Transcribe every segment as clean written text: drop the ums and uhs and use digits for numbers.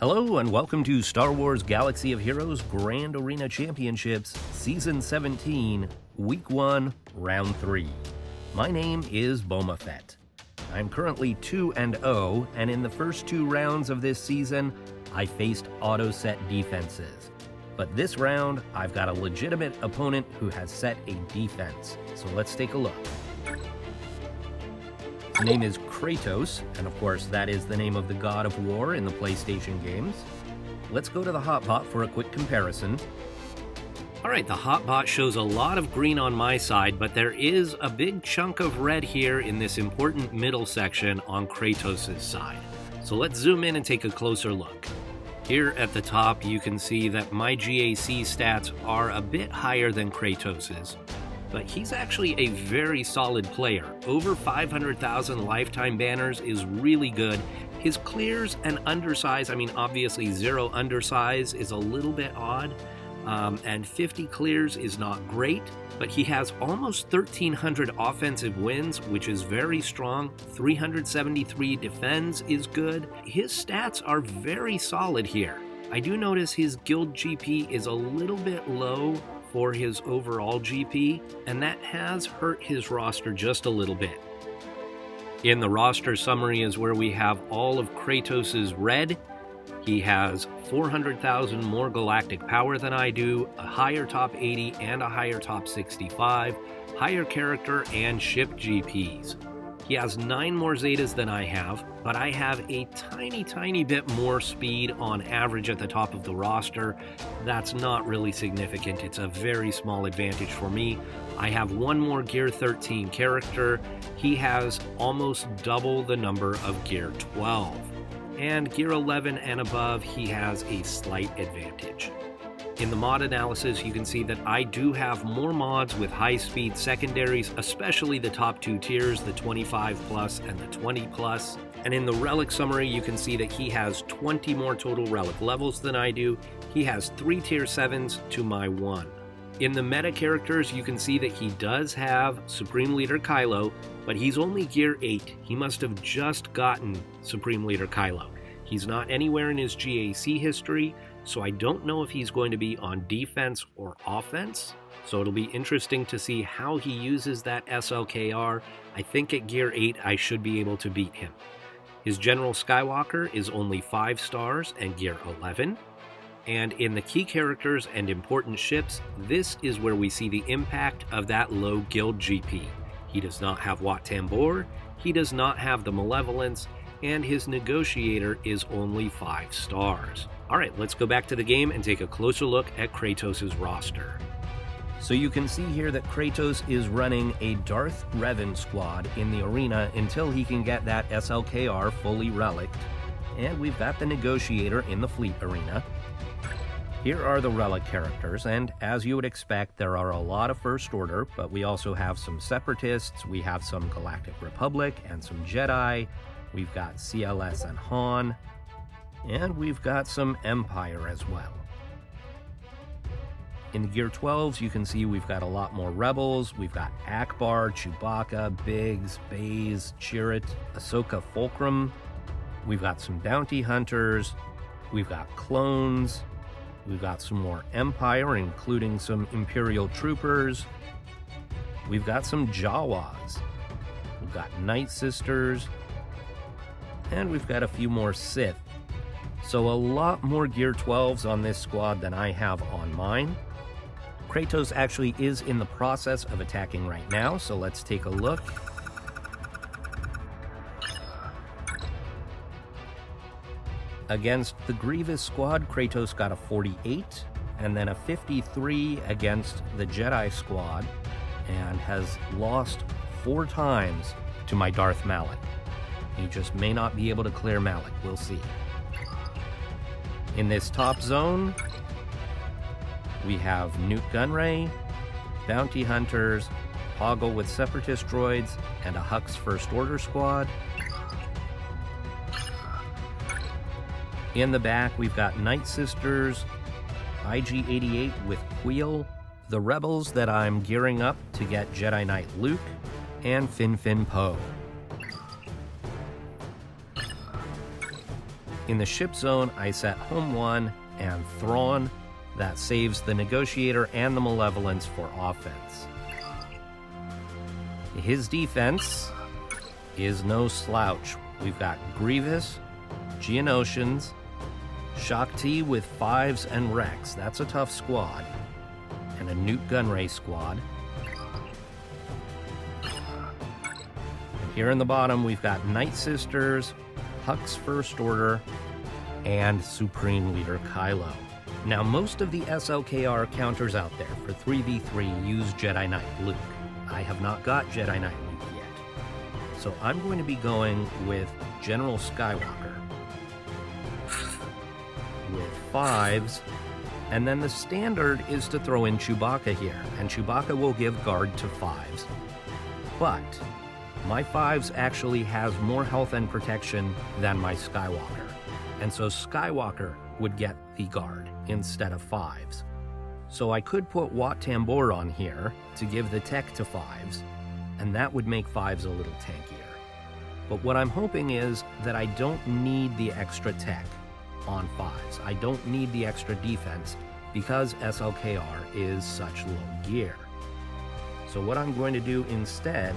Hello and welcome to Star Wars Galaxy of Heroes Grand Arena Championships Season 17, Week 1, Round 3. My name is Boma Fett. I'm currently 2-0, and in the first two rounds of this season, I faced auto-set defenses. But this round, I've got a legitimate opponent who has set a defense. So let's take a look. His name is Kratos, and of course that is the name of the God of War in the PlayStation games. Let's go to the hotbot for a quick comparison. Alright, the hotbot shows a lot of green on my side, but there is a big chunk of red here in this important middle section on Kratos' side. So let's zoom in and take a closer look. Here at the top you can see that my GAC stats are a bit higher than Kratos's. But he's actually a very solid player. Over 500,000 lifetime banners is really good. His clears and undersize, obviously 0 undersize is a little bit odd, and 50 clears is not great, but he has almost 1,300 offensive wins, which is very strong. 373 defends is good. His stats are very solid here. I do notice his guild GP is a little bit low for his overall GP, and that has hurt his roster just a little bit. In the roster summary is where we have all of Kratos' red. He has 400,000 more galactic power than I do, a higher top 80 and a higher top 65, higher character and ship GPs. He has 9 more Zetas than I have, but I have a tiny bit more speed on average at the top of the roster. That's not really significant. It's a very small advantage for me. I have 1 more Gear 13 character. He has almost double the number of Gear 12. And Gear 11 and above, he has a slight advantage. In the mod analysis, you can see that I do have more mods with high-speed secondaries, especially the top 2 tiers, the 25+ and the 20+. And in the relic summary, you can see that he has 20 more total relic levels than I do. He has 3 tier 7s to my 1. In the meta characters, you can see that he does have Supreme Leader Kylo, but he's only Gear 8. He must have just gotten Supreme Leader Kylo. He's not anywhere in his GAC history, so I don't know if he's going to be on defense or offense. So it'll be interesting to see how he uses that SLKR. I think at Gear 8 I should be able to beat him. His General Skywalker is only 5 stars and Gear 11. And in the key characters and important ships, this is where we see the impact of that low guild GP. He does not have Wat Tambor, he does not have the Malevolence, and his Negotiator is only 5 stars. Alright, let's go back to the game and take a closer look at Kratos' roster. So you can see here that Kratos is running a Darth Revan squad in the arena until he can get that SLKR fully relicked. And we've got the Negotiator in the fleet arena. Here are the relic characters, and as you would expect, there are a lot of First Order, but we also have some Separatists, we have some Galactic Republic, and some Jedi. We've got CLS and Han, and we've got some Empire as well. In the Gear 12s, you can see we've got a lot more Rebels. We've got Akbar, Chewbacca, Biggs, Baze, Chirrut, Ahsoka Fulcrum. We've got some Bounty Hunters. We've got clones. We've got some more Empire, including some Imperial Troopers. We've got some Jawas. We've got Night Sisters. And we've got a few more Sith. So a lot more Gear 12s on this squad than I have on mine. Kratos actually is in the process of attacking right now, so let's take a look. Against the Grievous squad, Kratos got a 48, and then a 53 against the Jedi squad, and has lost 4 times to my Darth Malak. He just may not be able to clear Malak, we'll see. In this top zone, we have Nute Gunray, Bounty Hunters, Poggle with Separatist droids, and a Hux First Order squad. In the back, we've got Night Sisters, IG-88 with Queel, the Rebels that I'm gearing up to get Jedi Knight Luke, and Fin Fin Poe. In the ship zone, I set Home 1 and Thrawn. That saves the Negotiator and the Malevolence for offense. His defense is no slouch. We've got Grievous, Geonosians, Shaak Ti with 5s and Rex. That's a tough squad. And a Newt Gunray squad. Here in the bottom, we've got Night Sisters, Hux First Order, and Supreme Leader Kylo. Now, most of the SLKR counters out there for 3v3 use Jedi Knight Luke. I have not got Jedi Knight Luke yet. So I'm going to be going with General Skywalker with 5s, and then the standard is to throw in Chewbacca here, and Chewbacca will give guard to 5s. But my 5s actually has more health and protection than my Skywalker, and so Skywalker would get the guard instead of 5s. So I could put Wat Tambor on here to give the tech to 5s, and that would make 5s a little tankier. But what I'm hoping is that I don't need the extra tech on 5s. I don't need the extra defense because SLKR is such low gear. So what I'm going to do instead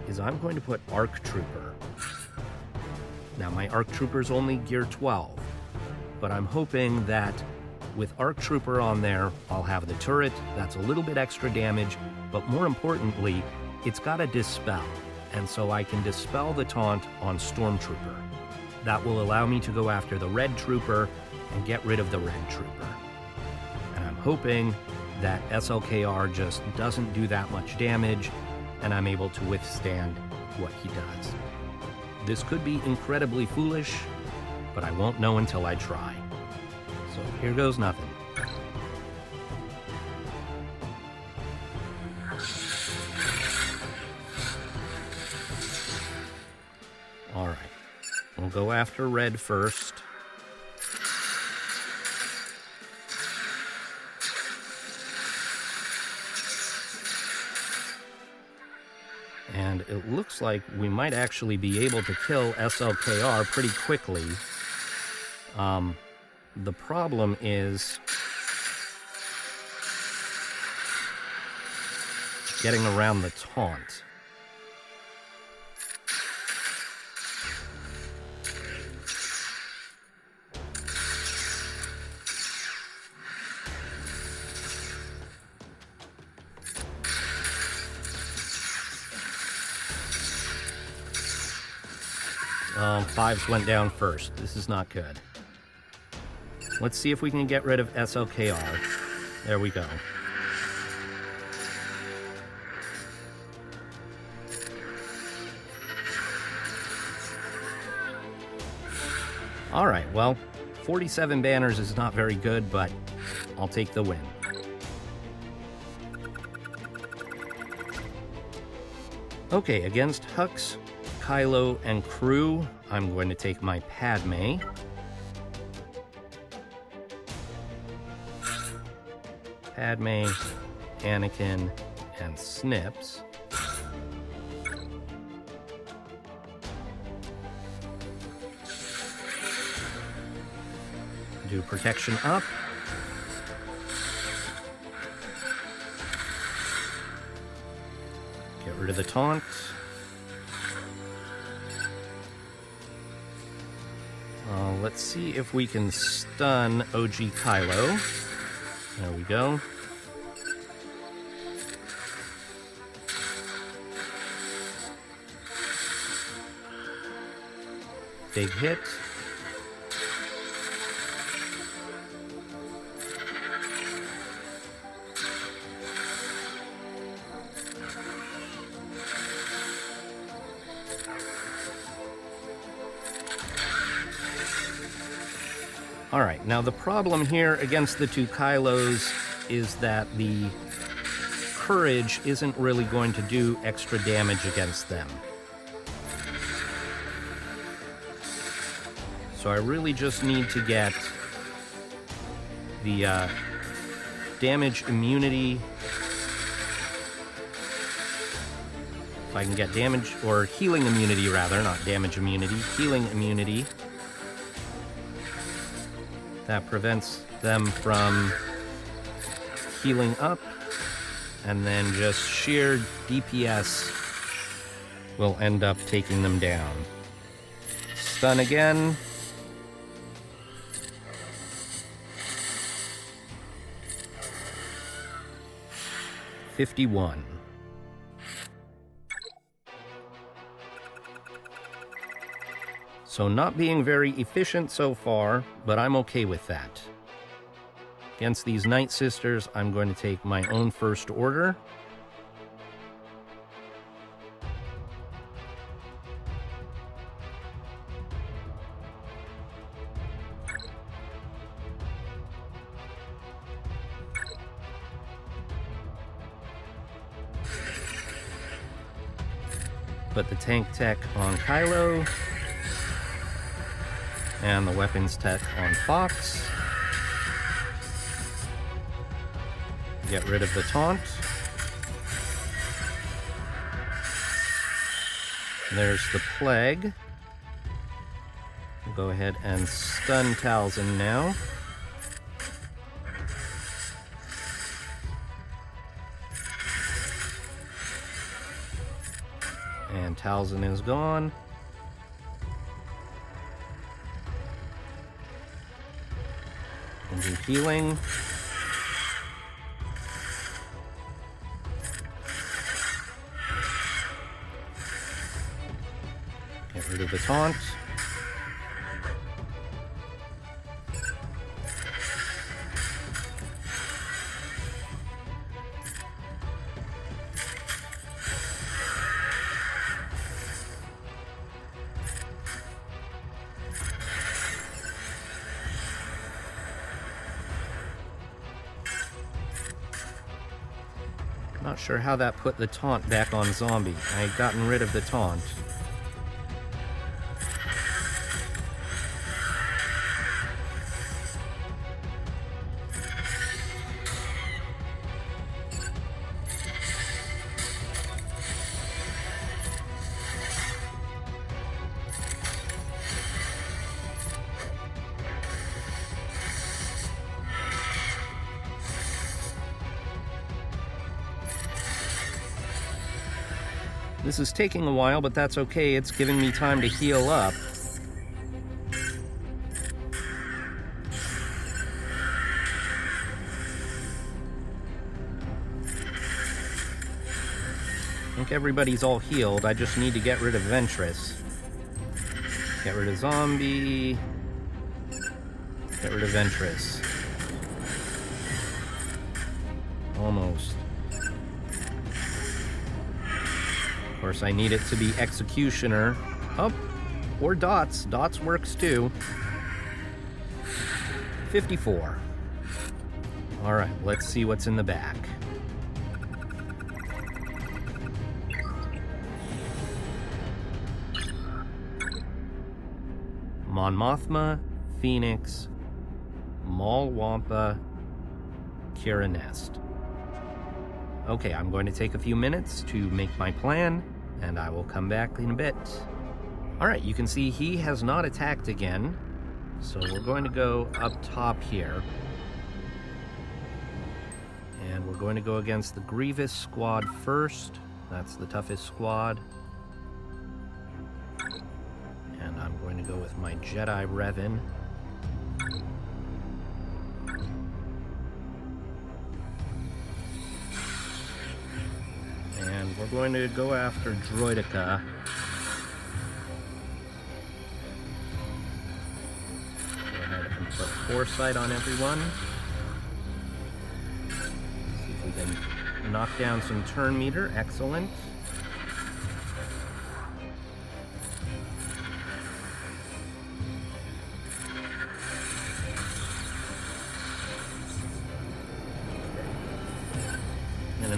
is I'm going to put ARC Trooper. Now my ARC Trooper's only gear 12, but I'm hoping that with ARC Trooper on there, I'll have the turret. That's a little bit extra damage, but more importantly, it's got a Dispel, and so I can Dispel the taunt on Stormtrooper. That will allow me to go after the Red Trooper and get rid of the Red Trooper. And I'm hoping that SLKR just doesn't do that much damage, and I'm able to withstand what he does. This could be incredibly foolish, but I won't know until I try. So here goes nothing. All right, we'll go after Red first. And it looks like we might actually be able to kill SLKR pretty quickly. The problem is getting around the taunt. Fives went down first. This is not good. Let's see if we can get rid of SLKR. There we go. All right, well, 47 banners is not very good, but I'll take the win. Okay, against Hux, Kylo, and crew, I'm going to take my Padme. Padme, Anakin, and Snips. Do protection up. Get rid of the taunt. Let's see if we can stun OG Kylo. There we go. Big hit. All right, now the problem here against the two Kylos is that the Courage isn't really going to do extra damage against them. So I really just need to get the damage immunity. If I can get damage, or healing immunity rather, not damage immunity, healing immunity That prevents them from healing up, and then just sheer DPS will end up taking them down. Stun again. $51. So not being very efficient so far, but I'm okay with that. Against these Night Sisters, I'm going to take my own first order. Put the tank tech on Kylo, and the weapons tech on Fox. Get rid of the taunt. There's the plague. We'll go ahead and stun Talzin now. And Talzin is gone. We'll do healing. Get rid of the taunt. Not sure how that put the taunt back on Zombie. I had gotten rid of the taunt. This is taking a while, but that's okay. It's giving me time to heal up. I think everybody's all healed. I just need to get rid of Ventress. Get rid of Zombie. Get rid of Ventress. Almost. Of course, I need it to be Executioner. Oh, or Dots. Dots works too. 54. Alright, let's see what's in the back. Mon Mothma, Phoenix, Maul Wampa, Kira Nest. Okay, I'm going to take a few minutes to make my plan, and I will come back in a bit. Alright, you can see he has not attacked again, so we're going to go up top here. And we're going to go against the Grievous squad first. That's the toughest squad. And I'm going to go with my Jedi Revan. And we're going to go after Droideka. Go ahead and put Foresight on everyone. See if we can knock down some turn meter. Excellent.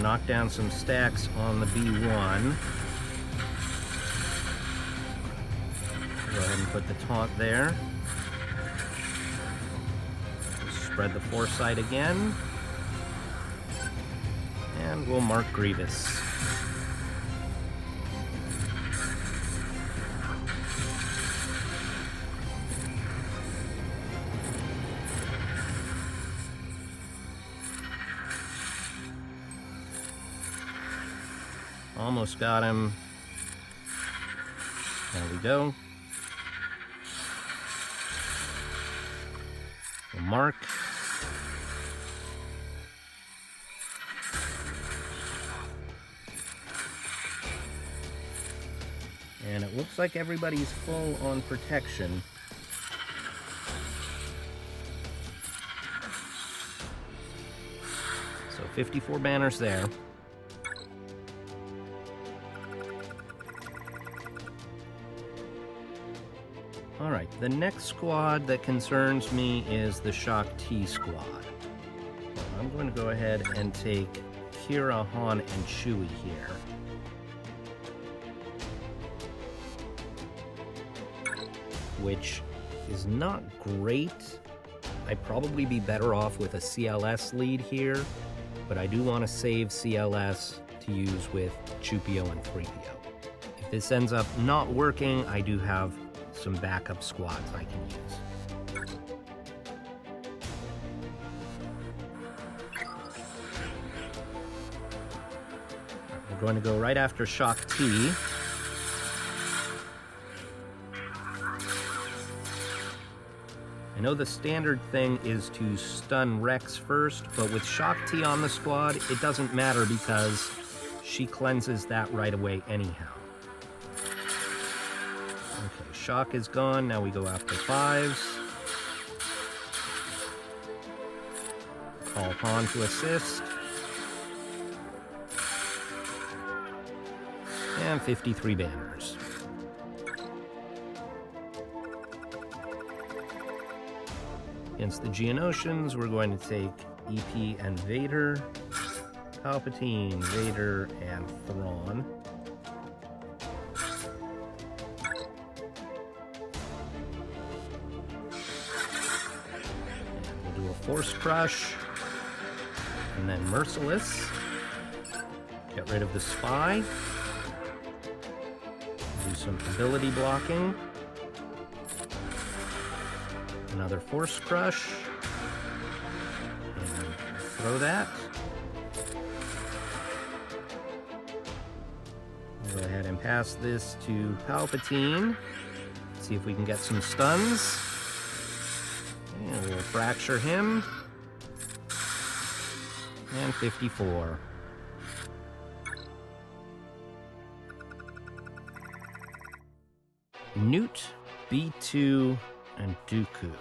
Knock down some stacks on the B1. Go ahead and put the taunt there. Spread the Foresight again. And we'll mark Grievous. Almost got him. There we go. We'll mark. And it looks like everybody's full on protection. So 54 banners there. Alright, the next squad that concerns me is the Shock T squad. I'm going to go ahead and take Kira, Han, and Chewie here. Which is not great. I'd probably be better off with a CLS lead here, but I do want to save CLS to use with Chupio and 3PO. If this ends up not working, I do have some backup squads I can use. We're going to go right after Shock T. I know the standard thing is to stun Rex first, but with Shock T on the squad, it doesn't matter because she cleanses that right away anyhow. Okay, Shock is gone. Now we go after 5s. Call Han to assist. And 53 banners. Against the Geonosians, we're going to take EP and Vader, Palpatine, Vader, and Thrawn. And we'll do a Force Crush, and then Merciless. Get rid of the Spy. Do some ability blocking. Another Force Crush. And throw that. We'll go ahead and pass this to Palpatine. See if we can get some stuns. And we'll fracture him. And 54. Newt, B2, and Dooku.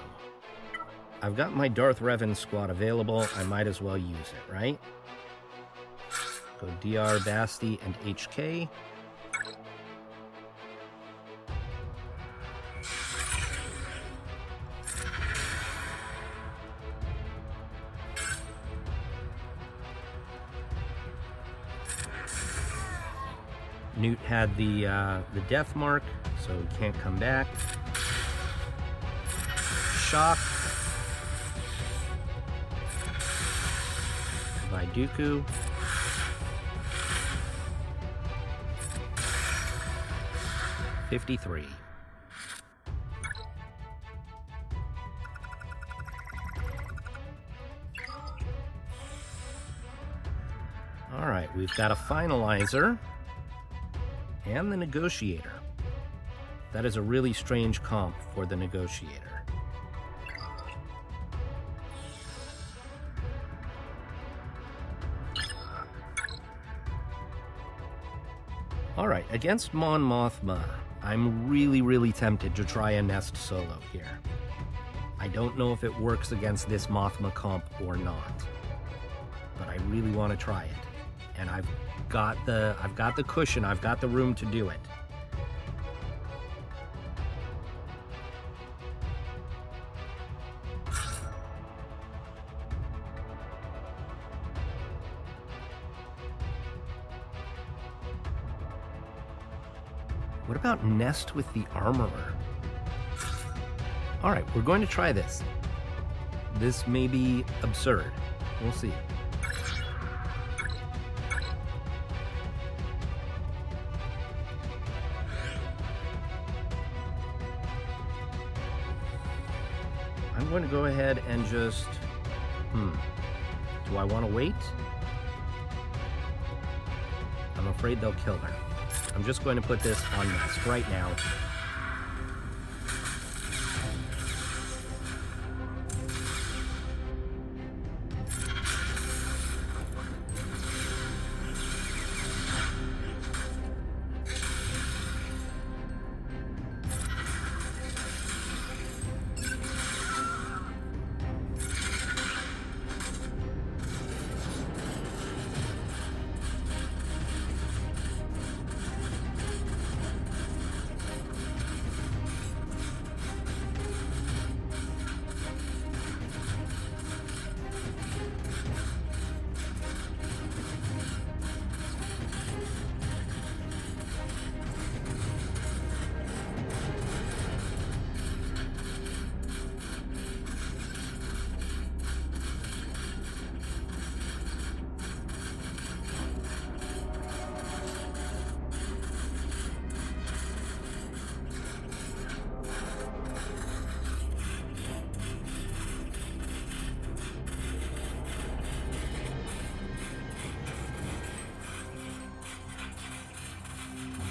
I've got my Darth Revan squad available. I might as well use it, right? Go DR, Basti, and HK. Newt had the death mark, so he can't come back. Shock by Dooku. $53. All right, we've got a finalizer and the negotiator. That is a really strange comp for the negotiator. All right, against Mon Mothma, I'm really tempted to try a Nest solo here. I don't know if it works against this Mothma comp or not, but I really want to try it. And I've got the cushion, I've got the room to do it. What about Nest with the Armorer? All right, we're going to try this. This may be absurd. We'll see. I'm going to go ahead and just... Do I want to wait? I'm afraid afraid they'll kill her. I'm just going to put this on nest right now.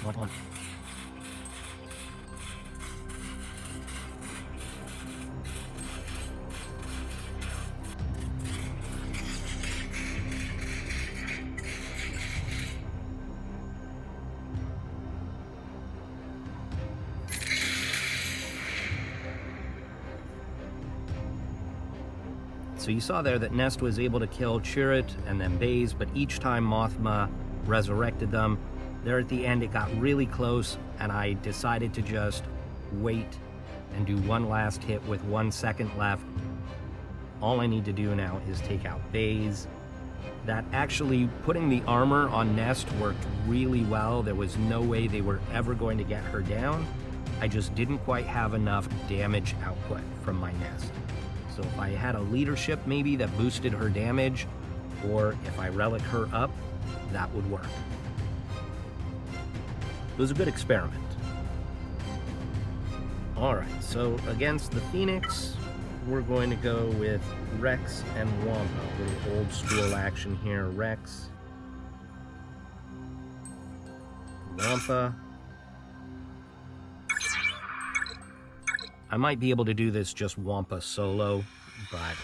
What? So you saw there that Nest was able to kill Chirrut and then Baze, but each time Mothma resurrected them, there at the end it got really close, and I decided to just wait and do one last hit with 1 second left. All I need to do now is take out Baze. That actually, putting the armor on Nest worked really well. There was no way they were ever going to get her down. I just didn't quite have enough damage output from my Nest. So if I had a leadership maybe that boosted her damage, or if I relic her up, that would work. It was a good experiment. Alright, so against the Phoenix, we're going to go with Rex and Wampa. A little old school action here. Rex, Wampa. I might be able to do this just Wampa solo, but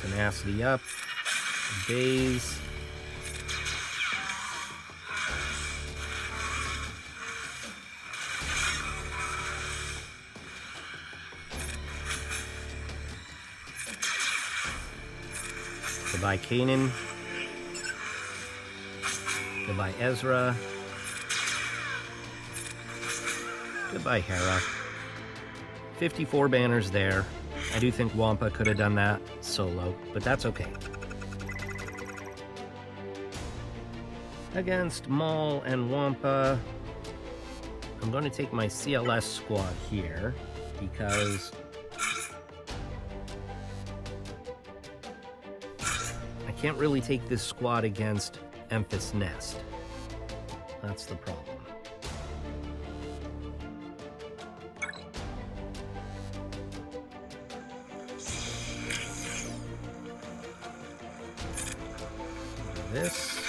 tenacity up, Baze. Goodbye Kanan. Goodbye Ezra. Goodbye Hera. 54 banners there. I do think Wampa could have done that solo, but that's okay. Against Maul and Wampa, I'm going to take my CLS squad here because I can't really take this squad against Emphas Nest. That's the problem. This.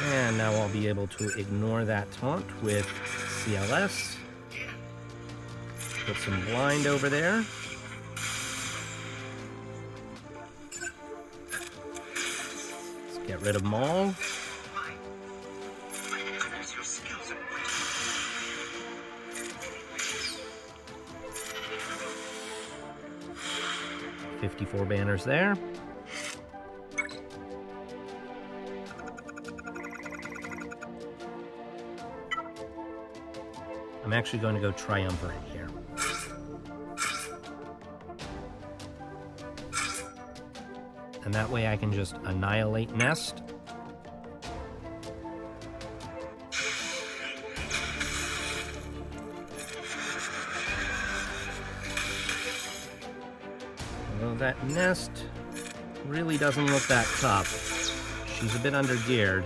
And now I'll be able to ignore that taunt with CLS. Put some blind over there. Let's get rid of Maul. $54 banners there. I'm actually going to go Triumvirate here. And that way I can just annihilate Nest. Although that Nest really doesn't look that tough. She's a bit under-geared.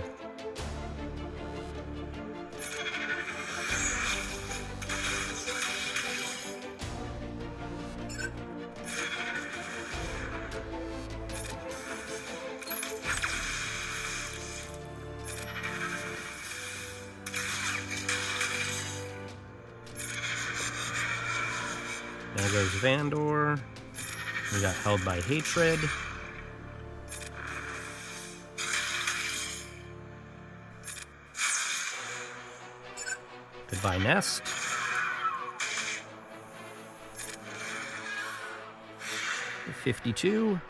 There goes Vandor. We got held by hatred. Goodbye, Nest. $52.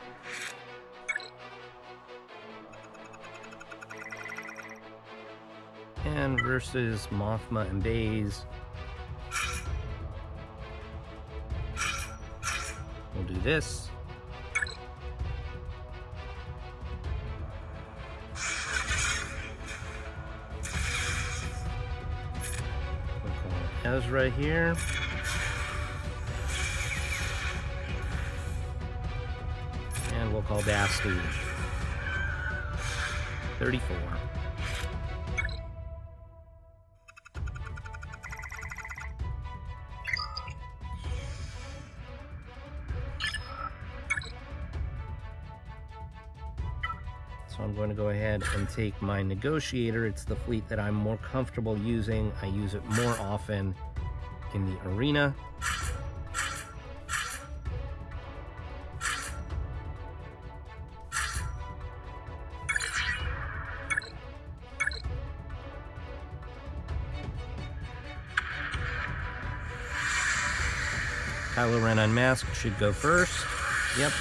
And versus Mothma and Baze. We'll do this. We'll call Ezra here. And we'll call Basti. 34. So I'm going to go ahead and take my Negotiator. It's the fleet that I'm more comfortable using. I use it more often in the arena. Kylo Ren Unmasked should go first. Yep.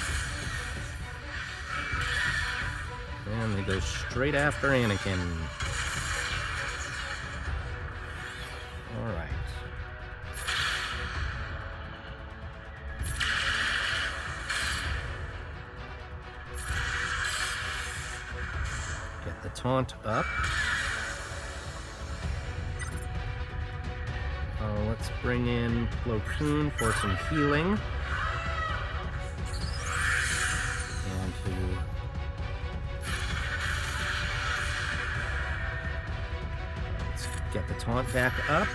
And they go straight after Anakin. Alright. Get the taunt up. Let's bring in Plo Koon for some healing. And to let's get the taunt back up.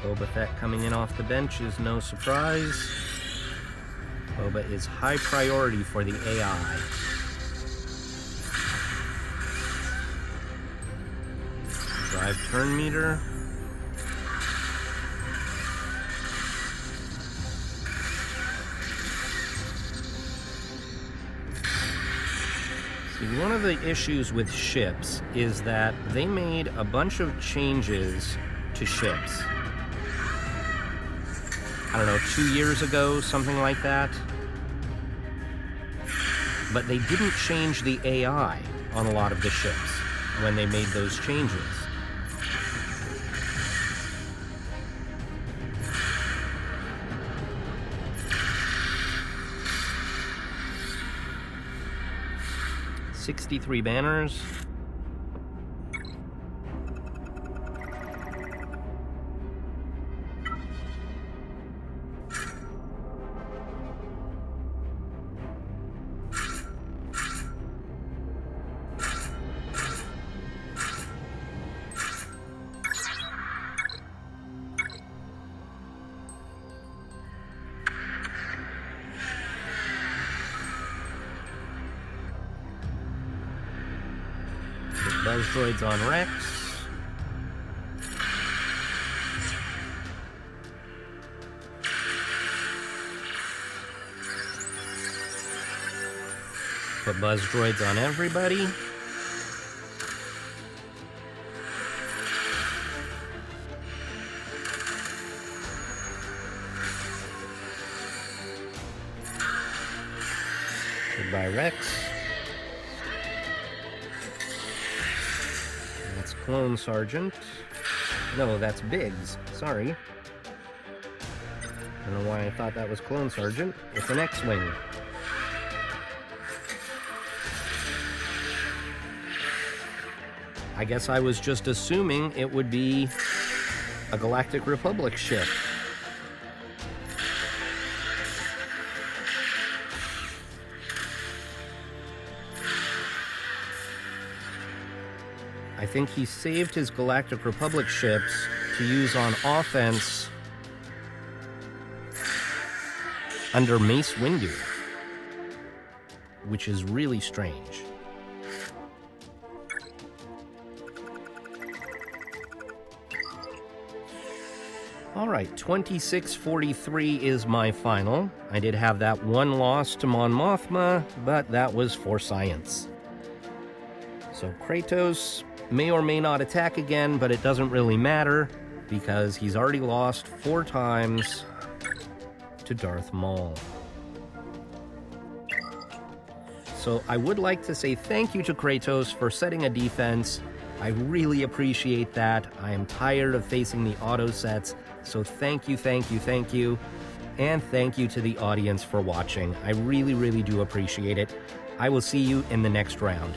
Boba Fett coming in off the bench is no surprise. Boba is high priority for the AI. Drive turn meter. See, one of the issues with ships is that they made a bunch of changes to ships. I don't know, 2 years ago, something like that. But they didn't change the AI on a lot of the ships when they made those changes. $63 banners. Buzz droids on Rex. Put buzz droids on everybody. Goodbye, Rex. That's Clone Sergeant. No, that's Biggs. Sorry. I don't know why I thought that was Clone Sergeant. It's an X-Wing. I guess I was just assuming it would be a Galactic Republic ship. I think he saved his Galactic Republic ships to use on offense under Mace Windu. which is really strange. Alright, 26-43 is my final. I did have that one loss to Mon Mothma, but that was for science. So Kratos may or may not attack again, but it doesn't really matter, because he's already lost 4 times to Darth Maul. So I would like to say thank you to Kratos for setting a defense. I really appreciate that. I am tired of facing the auto sets, so thank you, thank you, thank you. And thank you to the audience for watching. I really, really do appreciate it. I will see you in the next round.